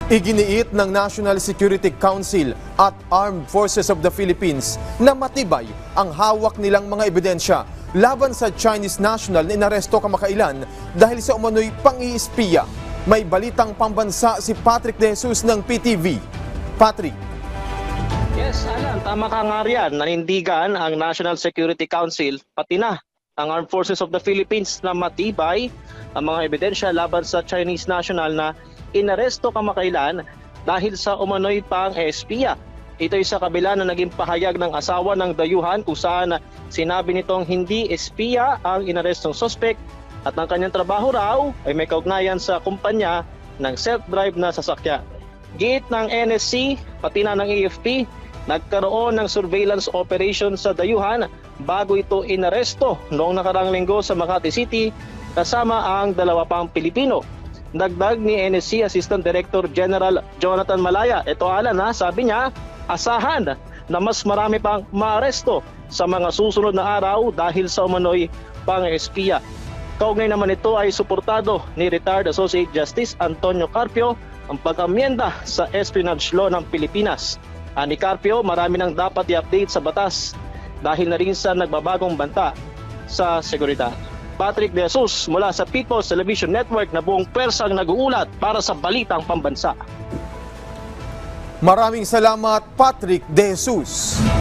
Iginiit ng National Security Council at Armed Forces of the Philippines na matibay ang hawak nilang mga ebidensya laban sa Chinese national na inaresto kamakailan dahil sa umano'y pang-iispiya. May balitang pambansa si Patrick De Jesus ng PTV. Patrick. Yes, Alan, tama ka nga riyan. Nanindigan ang National Security Council, pati na ang Armed Forces of the Philippines na matibay ang mga ebidensya laban sa Chinese national na inaresto kamakailan dahil sa umano'y pang-espiya. Ito'y sa kabila na naging pahayag ng asawa ng dayuhan kung saan sinabi nitong hindi espiya ang inarestong suspect at ang kanyang trabaho raw ay may kaugnayan sa kumpanya ng self-drive na sasakyan. Giit ng NSC pati na ng AFP, nagkaroon ng surveillance operation sa dayuhan bago ito inaresto noong nakarang linggo sa Makati City kasama ang dalawa pang Pilipino. Dagdag ni NSC Assistant Director General Jonathan Malaya. Ito Alan sabi niya, asahan na mas marami pang maaresto sa mga susunod na araw dahil sa umano'y pang-espiya. Kaugnay naman ito ay suportado ni Retired Associate Justice Antonio Carpio ang pag-amyenda sa espionage law ng Pilipinas. Ani Carpio, marami nang dapat i-update sa batas dahil na rin sa nagbabagong banta sa seguridad. Patrick De Jesus mula sa People's Television Network na buong pwersang nag-uulat para sa Balitang Pambansa. Maraming salamat, Patrick De Jesus.